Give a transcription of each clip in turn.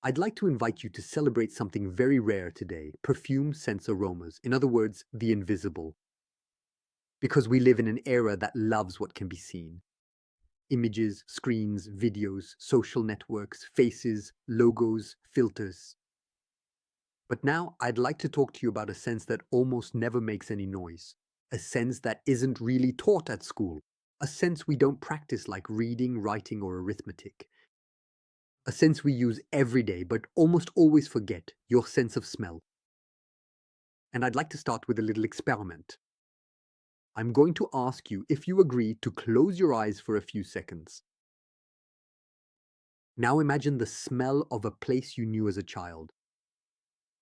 I'd like to invite you to celebrate something very rare today: perfume sense aromas. In other words, the invisible. Because we live in an era that loves what can be seen: images, screens, videos, social networks, faces, logos, filters. But now I'd like to talk to you about a sense that almost never makes any noise, a sense that isn't really taught at school, a sense we don't practice like reading, writing, or arithmetic, a sense we use every day but almost always forget: your sense of smell. And I'd like to start with a little experiment. I'm going to ask you if you agree to close your eyes for a few seconds. Now imagine the smell of a place you knew as a child.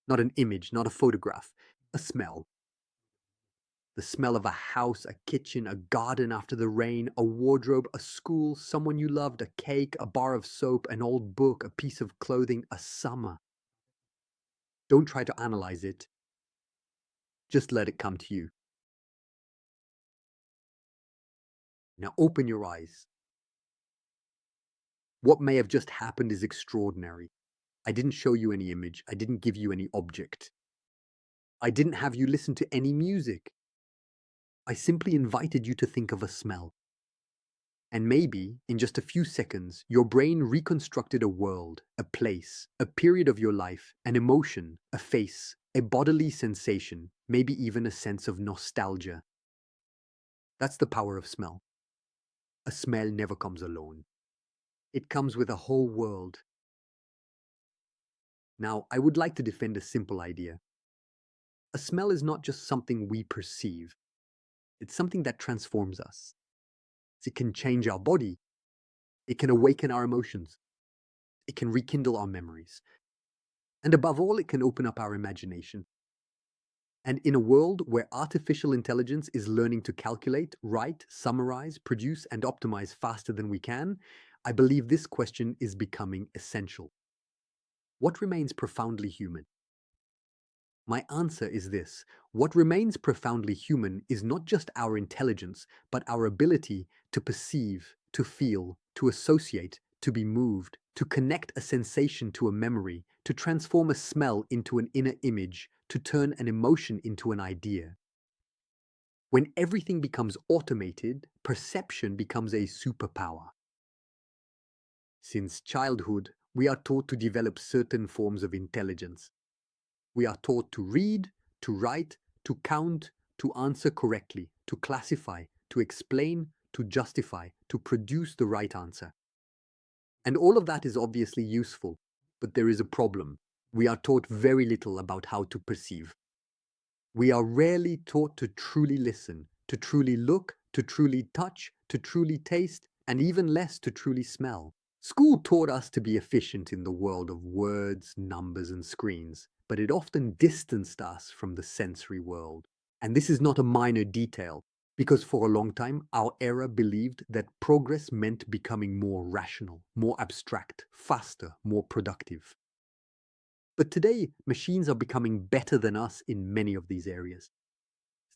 Not an image, not a photograph, a smell. The smell of a house, a kitchen, a garden after the rain, a wardrobe, a school, someone you loved, a cake, a bar of soap, an old book, a piece of clothing, a summer. Don't try to analyze it. Just let it come to you. Now open your eyes. What may have just happened is extraordinary. I didn't show you any image. I didn't give you any object. I didn't have you listen to any music. I simply invited you to think of a smell. And maybe, in just a few seconds, your brain reconstructed a world, a place, a period of your life, an emotion, a face, a bodily sensation, maybe even a sense of nostalgia. That's the power of smell. A smell never comes alone. It comes with a whole world. Now, I would like to defend a simple idea. A smell is not just something we perceive. It's something that transforms us. It can change our body. It can awaken our emotions. It can rekindle our memories. And above all, it can open up our imagination. And in a world where artificial intelligence is learning to calculate, write, summarize, produce, and optimize faster than we can, I believe this question is becoming essential. What remains profoundly human? My answer is this: what remains profoundly human is not just our intelligence, but our ability to perceive, to feel, to associate, to be moved, to connect a sensation to a memory, to transform a smell into an inner image, to turn an emotion into an idea. When everything becomes automated, perception becomes a superpower. Since childhood, we are taught to develop certain forms of intelligence. We are taught to read, to write, to count, to answer correctly, to classify, to explain, to justify, to produce the right answer. And all of that is obviously useful, but there is a problem. We are taught very little about how to perceive. We are rarely taught to truly listen, to truly look, to truly touch, to truly taste, and even less to truly smell. School taught us to be efficient in the world of words, numbers, and screens, but it often distanced us from the sensory world. And this is not a minor detail, because for a long time, our era believed that progress meant becoming more rational, more abstract, faster, more productive. But today, machines are becoming better than us in many of these areas.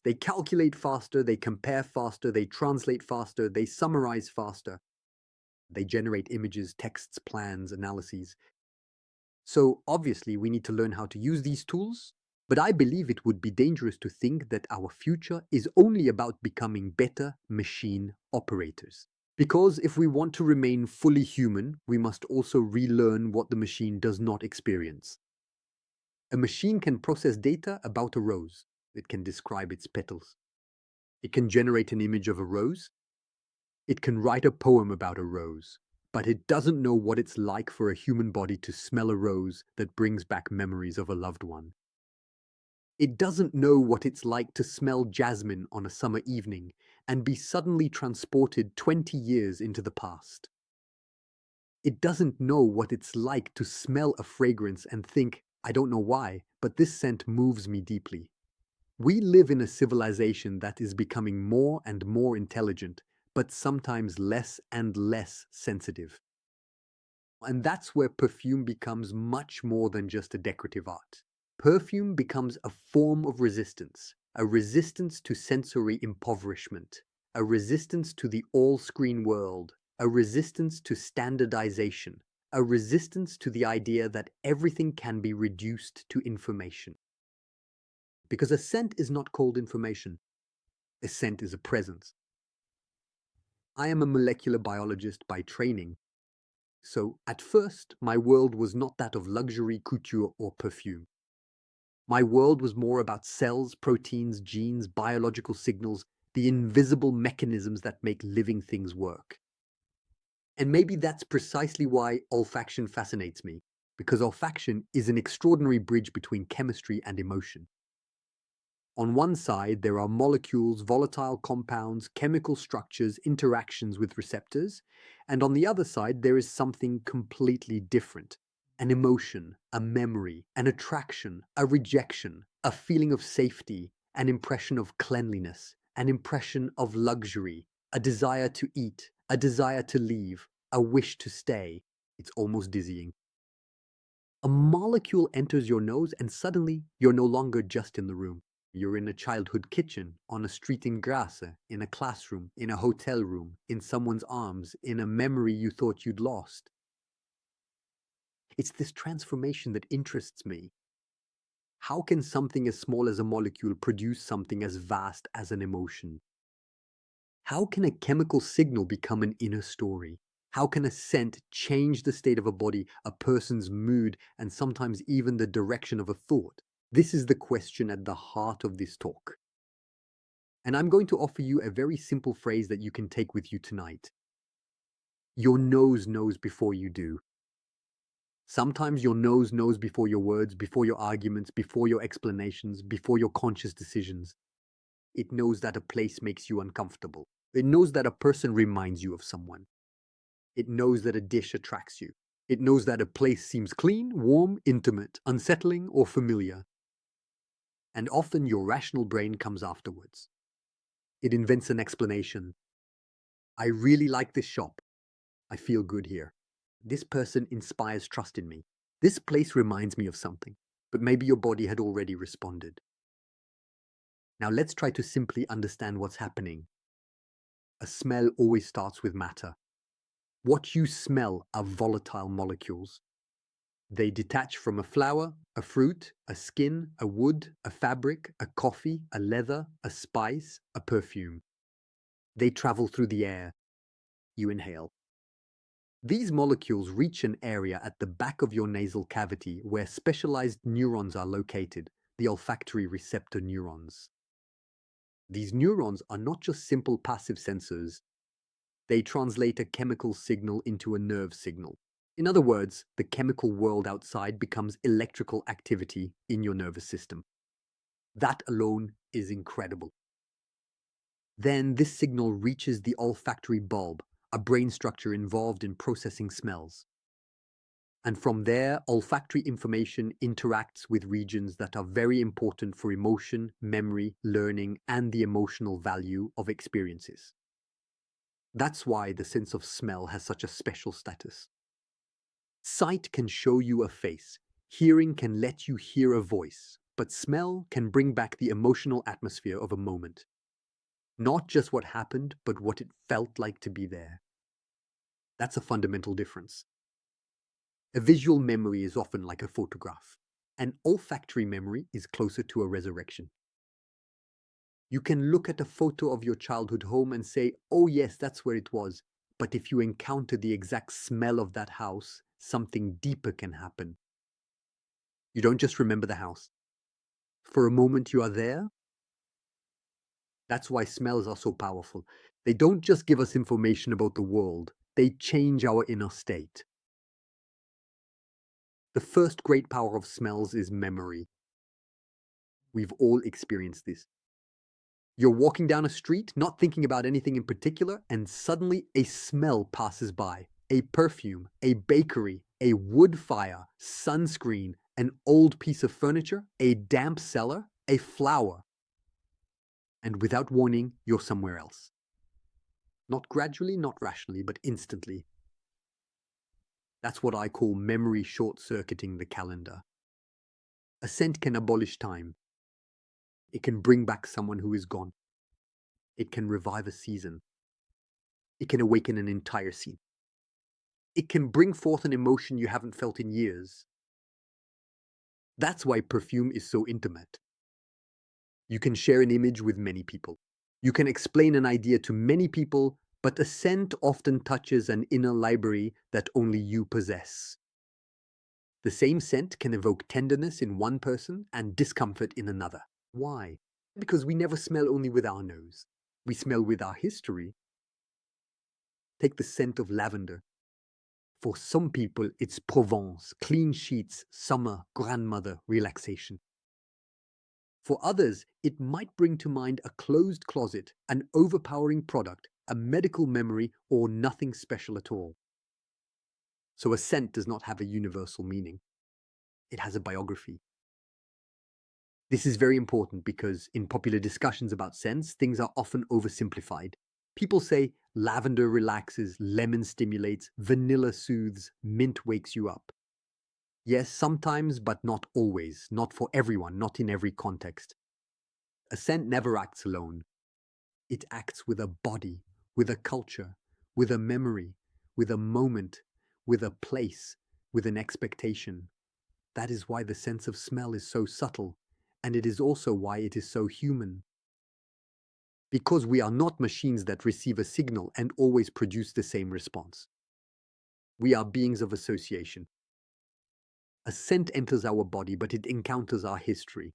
They calculate faster, they compare faster, they translate faster, they summarize faster. They generate images, texts, plans, analyses. So obviously, we need to learn how to use these tools. But I believe it would be dangerous to think that our future is only about becoming better machine operators. Because if we want to remain fully human, we must also relearn what the machine does not experience. A machine can process data about a rose. It can describe its petals. It can generate an image of a rose. It can write a poem about a rose. But it doesn't know what it's like for a human body to smell a rose that brings back memories of a loved one. It doesn't know what it's like to smell jasmine on a summer evening and be suddenly transported 20 years into the past. It doesn't know what it's like to smell a fragrance and think, I don't know why, but this scent moves me deeply. We live in a civilization that is becoming more and more intelligent, but sometimes less and less sensitive. And that's where perfume becomes much more than just a decorative art. Perfume becomes a form of resistance, a resistance to sensory impoverishment, a resistance to the all-screen world, a resistance to standardization, a resistance to the idea that everything can be reduced to information. Because a scent is not cold information. A scent is a presence. I am a molecular biologist by training, so at first my world was not that of luxury, couture, or perfume. My world was more about cells, proteins, genes, biological signals, the invisible mechanisms that make living things work. And maybe that's precisely why olfaction fascinates me, because olfaction is an extraordinary bridge between chemistry and emotion. On one side, there are molecules, volatile compounds, chemical structures, interactions with receptors, and on the other side, there is something completely different. An emotion, a memory, an attraction, a rejection, a feeling of safety, an impression of cleanliness, an impression of luxury, a desire to eat, a desire to leave, a wish to stay. It's almost dizzying. A molecule enters your nose and suddenly you're no longer just in the room. You're in a childhood kitchen, on a street in Grasse, in a classroom, in a hotel room, in someone's arms, in a memory you thought you'd lost. It's this transformation that interests me. How can something as small as a molecule produce something as vast as an emotion? How can a chemical signal become an inner story? How can a scent change the state of a body, a person's mood, and sometimes even the direction of a thought? This is the question at the heart of this talk. And I'm going to offer you a very simple phrase that you can take with you tonight. Your nose knows before you do. Sometimes your nose knows before your words, before your arguments, before your explanations, before your conscious decisions. It knows that a place makes you uncomfortable. It knows that a person reminds you of someone. It knows that a dish attracts you. It knows that a place seems clean, warm, intimate, unsettling, or familiar. And often your rational brain comes afterwards. It invents an explanation. I really like this shop. I feel good here. This person inspires trust in me. This place reminds me of something, but maybe your body had already responded. Now let's try to simply understand what's happening. A smell always starts with matter. What you smell are volatile molecules. They detach from a flower, a fruit, a skin, a wood, a fabric, a coffee, a leather, a spice, a perfume. They travel through the air. You inhale. These molecules reach an area at the back of your nasal cavity where specialized neurons are located, the olfactory receptor neurons. These neurons are not just simple passive sensors. They translate a chemical signal into a nerve signal. In other words, the chemical world outside becomes electrical activity in your nervous system. That alone is incredible. Then this signal reaches the olfactory bulb, a brain structure involved in processing smells. And from there, olfactory information interacts with regions that are very important for emotion, memory, learning, and the emotional value of experiences. That's why the sense of smell has such a special status. Sight can show you a face, hearing can let you hear a voice, but smell can bring back the emotional atmosphere of a moment. Not just what happened, but what it felt like to be there. That's a fundamental difference. A visual memory is often like a photograph. An olfactory memory is closer to a resurrection. You can look at a photo of your childhood home and say, oh yes, that's where it was. But if you encounter the exact smell of that house, something deeper can happen. You don't just remember the house. For a moment you are there. That's why smells are so powerful. They don't just give us information about the world, they change our inner state. The first great power of smells is memory. We've all experienced this. You're walking down a street, not thinking about anything in particular, and suddenly a smell passes by. A perfume, a bakery, a wood fire, sunscreen, an old piece of furniture, a damp cellar, a flower. And without warning, you're somewhere else. Not gradually, not rationally, but instantly. That's what I call memory short-circuiting the calendar. A scent can abolish time. It can bring back someone who is gone. It can revive a season. It can awaken an entire scene. It can bring forth an emotion you haven't felt in years. That's why perfume is so intimate. You can share an image with many people. You can explain an idea to many people, but a scent often touches an inner library that only you possess. The same scent can evoke tenderness in one person and discomfort in another. Why? Because we never smell only with our nose. We smell with our history. Take the scent of lavender. For some people, it's Provence, clean sheets, summer, grandmother, relaxation. For others, it might bring to mind a closed closet, an overpowering product, a medical memory, or nothing special at all. So a scent does not have a universal meaning. It has a biography. This is very important because in popular discussions about scents, things are often oversimplified. People say lavender relaxes, lemon stimulates, vanilla soothes, mint wakes you up. Yes, sometimes, but not always, not for everyone, not in every context. A scent never acts alone. It acts with a body, with a culture, with a memory, with a moment, with a place, with an expectation. That is why the sense of smell is so subtle, and it is also why it is so human. Because we are not machines that receive a signal and always produce the same response. We are beings of association. A scent enters our body, but it encounters our history.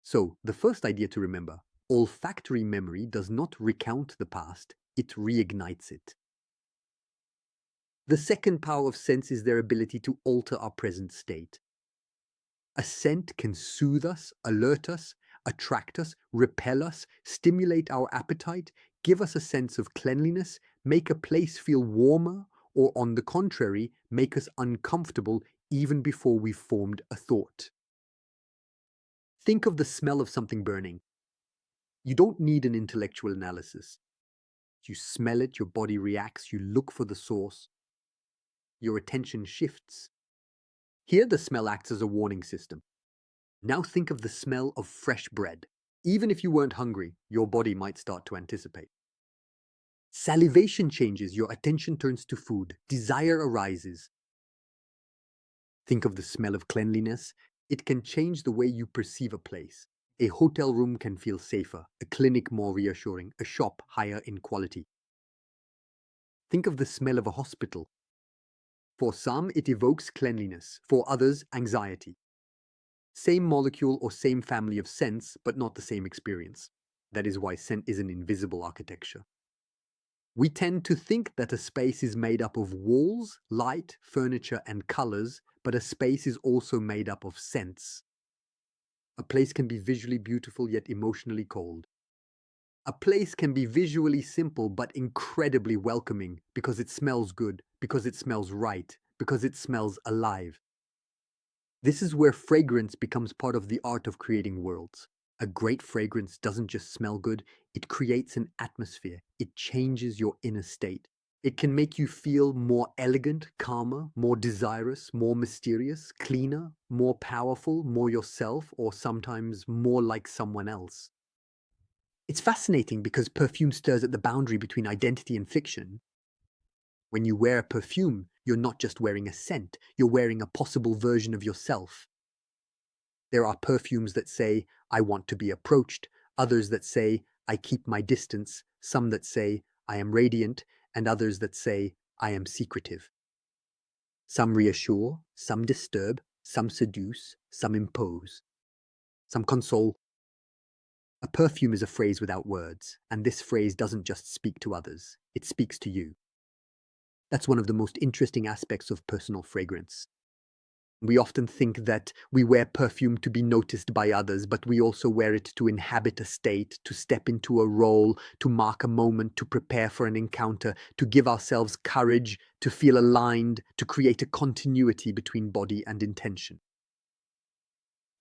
So, the first idea to remember, olfactory memory does not recount the past, it reignites it. The second power of scents is their ability to alter our present state. A scent can soothe us, alert us, attract us, repel us, stimulate our appetite, give us a sense of cleanliness, make a place feel warmer, or on the contrary, make us uncomfortable even before we've formed a thought. Think of the smell of something burning. You don't need an intellectual analysis. You smell it, your body reacts, you look for the source, your attention shifts. Here, the smell acts as a warning system. Now think of the smell of fresh bread. Even if you weren't hungry, your body might start to anticipate. Salivation changes, your attention turns to food, desire arises. Think of the smell of cleanliness. It can change the way you perceive a place. A hotel room can feel safer, a clinic more reassuring, a shop higher in quality. Think of the smell of a hospital. For some, it evokes cleanliness, for others, anxiety. Same molecule or same family of scents, but not the same experience. That is why scent is an invisible architecture. We tend to think that a space is made up of walls, light, furniture, and colors, but a space is also made up of scents. A place can be visually beautiful yet emotionally cold. A place can be visually simple but incredibly welcoming because it smells good, because it smells right, because it smells alive. This is where fragrance becomes part of the art of creating worlds. A great fragrance doesn't just smell good, it creates an atmosphere. It changes your inner state. It can make you feel more elegant, calmer, more desirous, more mysterious, cleaner, more powerful, more yourself, or sometimes more like someone else. It's fascinating because perfume stirs at the boundary between identity and fiction. When you wear a perfume, you're not just wearing a scent, you're wearing a possible version of yourself. There are perfumes that say, I want to be approached, others that say, I keep my distance, some that say, I am radiant, and others that say, I am secretive. Some reassure, some disturb, some seduce, some impose, some console. A perfume is a phrase without words, and this phrase doesn't just speak to others, it speaks to you. That's one of the most interesting aspects of personal fragrance. We often think that we wear perfume to be noticed by others, but we also wear it to inhabit a state, to step into a role, to mark a moment, to prepare for an encounter, to give ourselves courage, to feel aligned, to create a continuity between body and intention.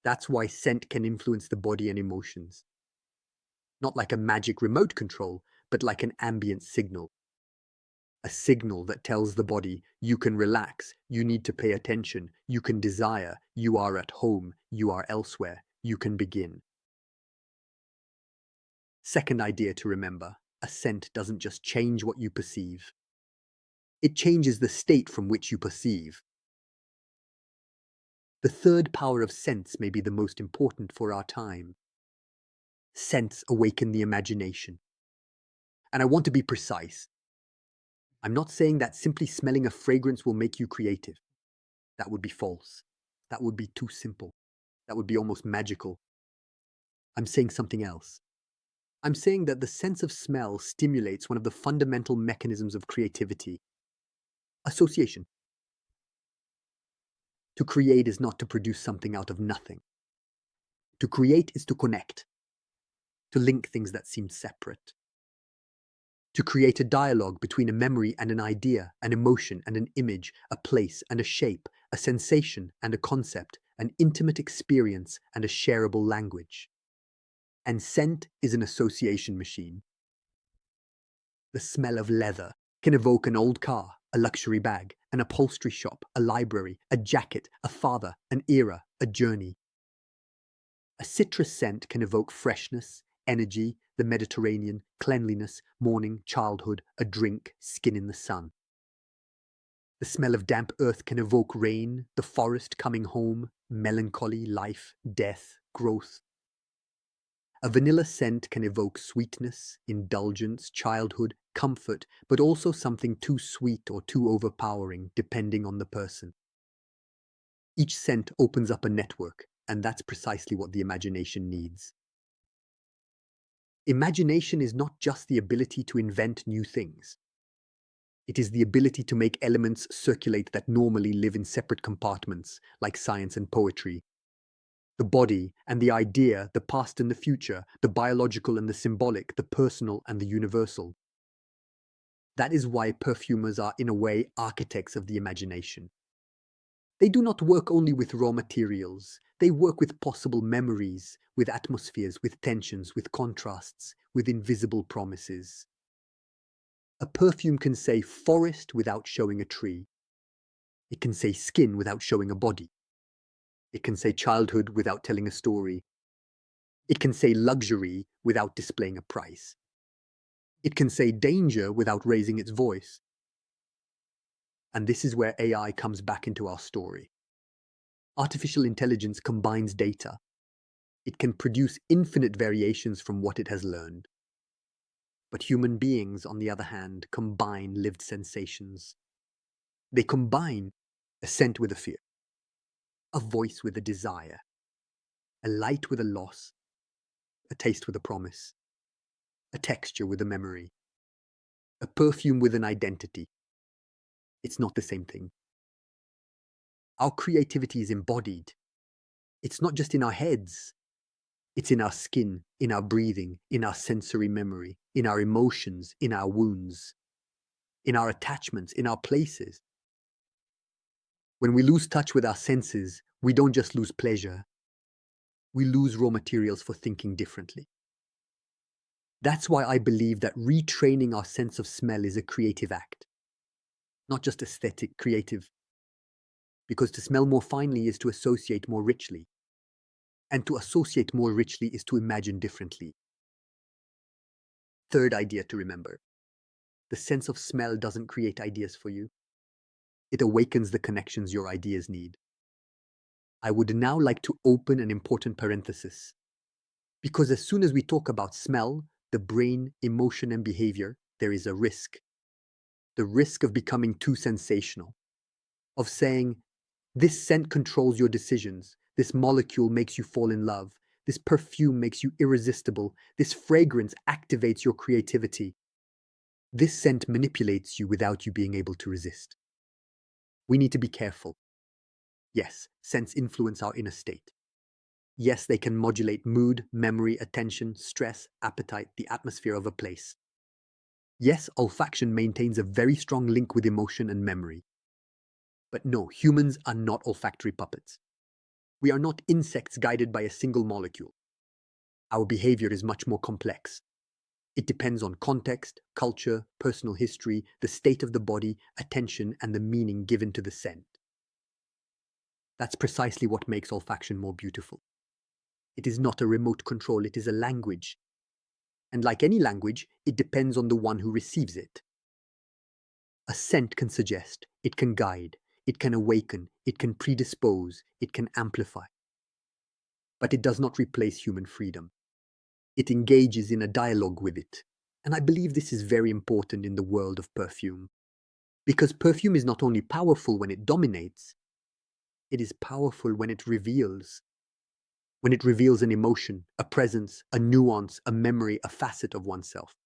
That's why scent can influence the body and emotions. Not like a magic remote control, but like an ambient signal. A signal that tells the body, you can relax, you need to pay attention, you can desire, you are at home, you are elsewhere, you can begin. Second idea to remember, a scent doesn't just change what you perceive. It changes the state from which you perceive. The third power of sense may be the most important for our time. Scents awaken the imagination. And I want to be precise. I'm not saying that simply smelling a fragrance will make you creative. That would be false. That would be too simple. That would be almost magical. I'm saying something else. I'm saying that the sense of smell stimulates one of the fundamental mechanisms of creativity: association. To create is not to produce something out of nothing. To create is to connect, to link things that seem separate. To create a dialogue between a memory and an idea, an emotion and an image, a place and a shape, a sensation and a concept, an intimate experience and a shareable language. And scent is an association machine. The smell of leather can evoke an old car, a luxury bag, an upholstery shop, a library, a jacket, a father, an era, a journey. A citrus scent can evoke freshness, energy, the Mediterranean, cleanliness, morning, childhood, a drink, skin in the sun. The smell of damp earth can evoke rain, the forest coming home, melancholy, life, death, growth. A vanilla scent can evoke sweetness, indulgence, childhood, comfort, but also something too sweet or too overpowering, depending on the person. Each scent opens up a network, and that's precisely what the imagination needs. Imagination is not just the ability to invent new things. It is the ability to make elements circulate that normally live in separate compartments, like science and poetry. The body and the idea, the past and the future, the biological and the symbolic, the personal and the universal. That is why perfumers are, in a way, architects of the imagination. They do not work only with raw materials. They work with possible memories, with atmospheres, with tensions, with contrasts, with invisible promises. A perfume can say forest without showing a tree. It can say skin without showing a body. It can say childhood without telling a story. It can say luxury without displaying a price. It can say danger without raising its voice. And this is where AI comes back into our story. Artificial intelligence combines data. It can produce infinite variations from what it has learned. But human beings, on the other hand, combine lived sensations. They combine a scent with a fear, a voice with a desire, a light with a loss, a taste with a promise, a texture with a memory, a perfume with an identity. It's not the same thing. Our creativity is embodied. It's not just in our heads. It's in our skin, in our breathing, in our sensory memory, in our emotions, in our wounds, in our attachments, in our places. When we lose touch with our senses, we don't just lose pleasure. We lose raw materials for thinking differently. That's why I believe that retraining our sense of smell is a creative act. Not just aesthetic, creative. Because to smell more finely is to associate more richly. And to associate more richly is to imagine differently. Third idea to remember. The sense of smell doesn't create ideas for you. It awakens the connections your ideas need. I would now like to open an important parenthesis. Because as soon as we talk about smell, the brain, emotion, and behavior, there is a risk. The risk of becoming too sensational. Of saying, this scent controls your decisions. This molecule makes you fall in love. This perfume makes you irresistible. This fragrance activates your creativity. This scent manipulates you without you being able to resist. We need to be careful. Yes, scents influence our inner state. Yes, they can modulate mood, memory, attention, stress, appetite, the atmosphere of a place. Yes, olfaction maintains a very strong link with emotion and memory. But no, humans are not olfactory puppets. We are not insects guided by a single molecule. Our behavior is much more complex. It depends on context, culture, personal history, the state of the body, attention, and the meaning given to the scent. That's precisely what makes olfaction more beautiful. It is not a remote control, it is a language. And like any language, it depends on the one who receives it. A scent can suggest, it can guide, it can awaken, it can predispose, it can amplify. But it does not replace human freedom. It engages in a dialogue with it. And I believe this is very important in the world of perfume. Because perfume is not only powerful when it dominates, it is powerful when it reveals. When it reveals an emotion, a presence, a nuance, a memory, a facet of oneself.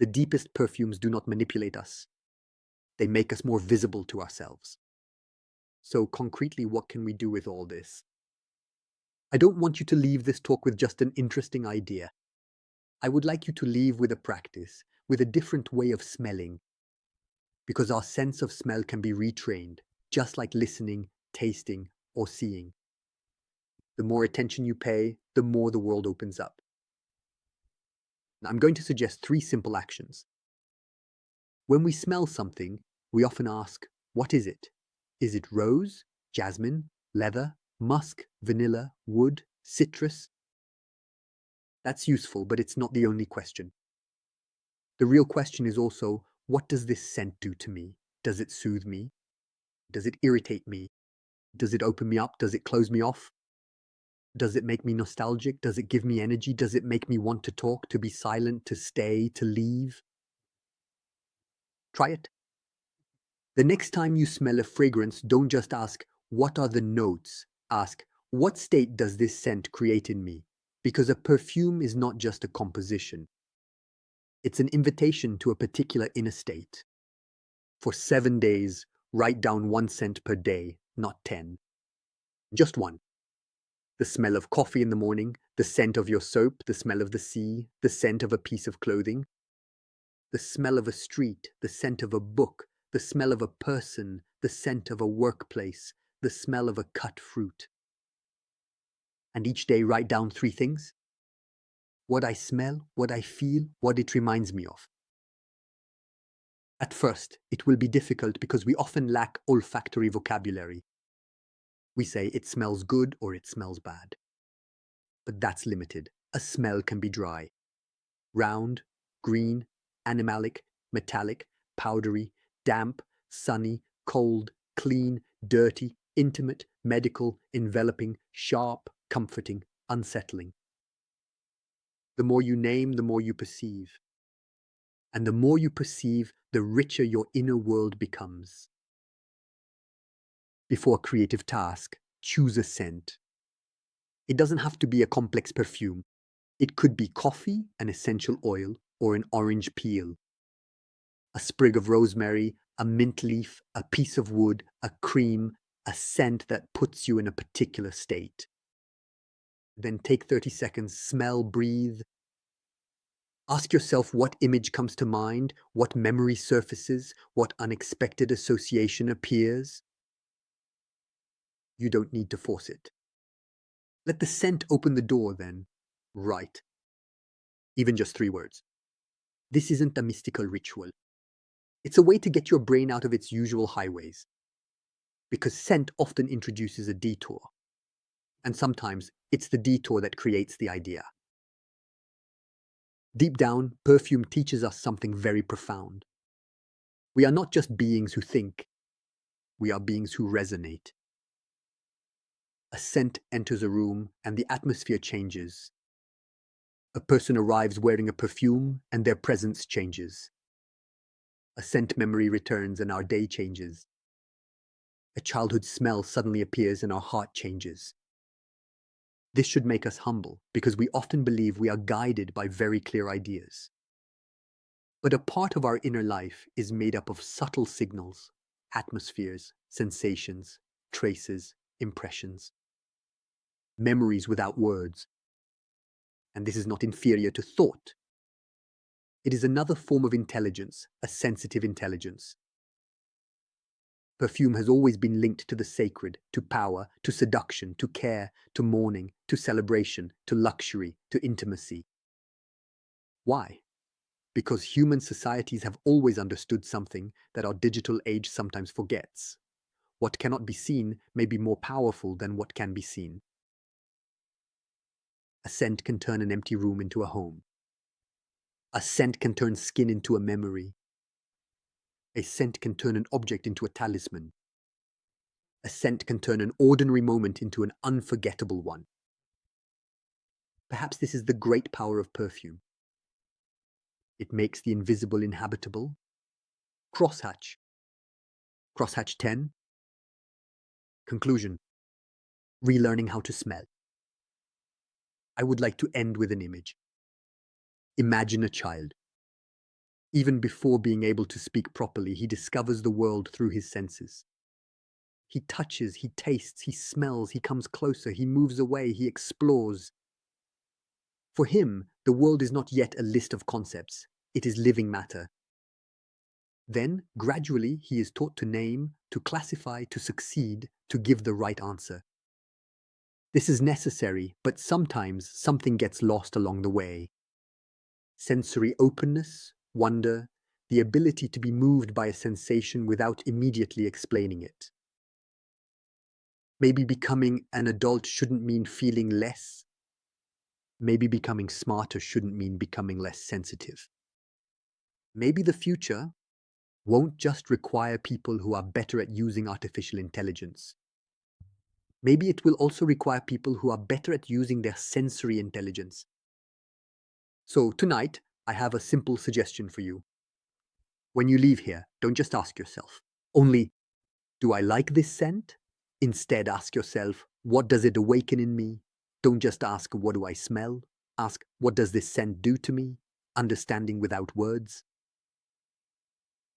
The deepest perfumes do not manipulate us. They make us more visible to ourselves. So concretely, what can we do with all this? I don't want you to leave this talk with just an interesting idea. I would like you to leave with a practice, with a different way of smelling. Because our sense of smell can be retrained, just like listening, tasting, or seeing. The more attention you pay, the more the world opens up. Now, I'm going to suggest 3 simple actions. When we smell something, we often ask, what is it? Is it rose, jasmine, leather, musk, vanilla, wood, citrus? That's useful, but it's not the only question. The real question is also, what does this scent do to me? Does it soothe me? Does it irritate me? Does it open me up? Does it close me off? Does it make me nostalgic? Does it give me energy? Does it make me want to talk, to be silent, to stay, to leave? Try it. The next time you smell a fragrance, don't just ask, what are the notes? Ask, what state does this scent create in me? Because a perfume is not just a composition. It's an invitation to a particular inner state. For 7 days, write down 1 scent per day, not 10. Just 1. The smell of coffee in the morning, the scent of your soap, the smell of the sea, the scent of a piece of clothing, the smell of a street, the scent of a book, the smell of a person, the scent of a workplace, the smell of a cut fruit. And each day write down 3 things. What I smell, what I feel, what it reminds me of. At first, it will be difficult because we often lack olfactory vocabulary. We say it smells good or it smells bad. But that's limited. A smell can be dry, round, green, animalic, metallic, powdery, damp, sunny, cold, clean, dirty, intimate, medical, enveloping, sharp, comforting, unsettling. The more you name, the more you perceive. And the more you perceive, the richer your inner world becomes. Before a creative task, choose a scent. It doesn't have to be a complex perfume. It could be coffee, an essential oil, or an orange peel. A sprig of rosemary, a mint leaf, a piece of wood, a cream, a scent that puts you in a particular state. Then take 30 seconds, smell, breathe. Ask yourself what image comes to mind, what memory surfaces, what unexpected association appears. You don't need to force it. Let the scent open the door then. Right. Even just 3 words. This isn't a mystical ritual. It's a way to get your brain out of its usual highways. Because scent often introduces a detour. And sometimes it's the detour that creates the idea. Deep down, perfume teaches us something very profound. We are not just beings who think, we are beings who resonate. A scent enters a room and the atmosphere changes. A person arrives wearing a perfume and their presence changes. A scent memory returns and our day changes. A childhood smell suddenly appears and our heart changes. This should make us humble because we often believe we are guided by very clear ideas. But a part of our inner life is made up of subtle signals, atmospheres, sensations, traces, impressions, memories without words. And this is not inferior to thought. It is another form of intelligence, a sensitive intelligence. Perfume has always been linked to the sacred, to power, to seduction, to care, to mourning, to celebration, to luxury, to intimacy. Why? Because human societies have always understood something that our digital age sometimes forgets. What cannot be seen may be more powerful than what can be seen. A scent can turn an empty room into a home. A scent can turn skin into a memory. A scent can turn an object into a talisman. A scent can turn an ordinary moment into an unforgettable one. Perhaps this is the great power of perfume. It makes the invisible inhabitable. Crosshatch. Crosshatch 10. Conclusion. Relearning how to smell. I would like to end with an image. Imagine a child. Even before being able to speak properly, he discovers the world through his senses. He touches, he tastes, he smells, he comes closer, he moves away, he explores. For him, the world is not yet a list of concepts. It is living matter. Then, gradually, he is taught to name, to classify, to succeed, to give the right answer. This is necessary, but sometimes something gets lost along the way. Sensory openness, wonder, the ability to be moved by a sensation without immediately explaining it. Maybe becoming an adult shouldn't mean feeling less. Maybe becoming smarter shouldn't mean becoming less sensitive. Maybe the future won't just require people who are better at using artificial intelligence. Maybe it will also require people who are better at using their sensory intelligence. So tonight, I have a simple suggestion for you. When you leave here, don't just ask yourself, only, do I like this scent? Instead, ask yourself, what does it awaken in me? Don't just ask, what do I smell? Ask, what does this scent do to me? Understanding without words.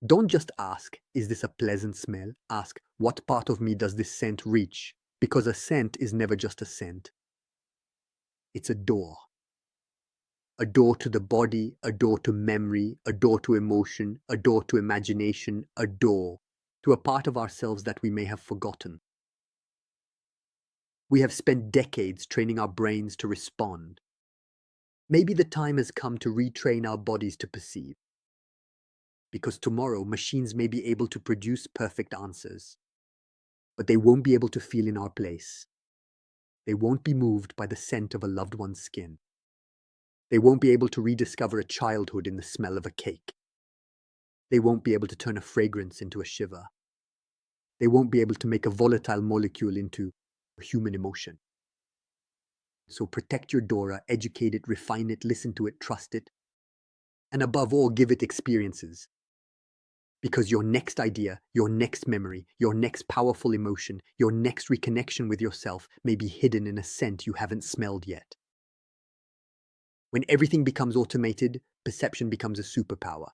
Don't just ask, is this a pleasant smell? Ask, what part of me does this scent reach? Because a scent is never just a scent. It's a door. A door to the body, a door to memory, a door to emotion, a door to imagination, a door to a part of ourselves that we may have forgotten. We have spent decades training our brains to respond. Maybe the time has come to retrain our bodies to perceive. Because tomorrow, machines may be able to produce perfect answers, but they won't be able to feel in our place. They won't be moved by the scent of a loved one's skin. They won't be able to rediscover a childhood in the smell of a cake. They won't be able to turn a fragrance into a shiver. They won't be able to make a volatile molecule into a human emotion. So protect your Dora, educate it, refine it, listen to it, trust it, and above all, give it experiences. Because your next idea, your next memory, your next powerful emotion, your next reconnection with yourself may be hidden in a scent you haven't smelled yet. When everything becomes automated, perception becomes a superpower.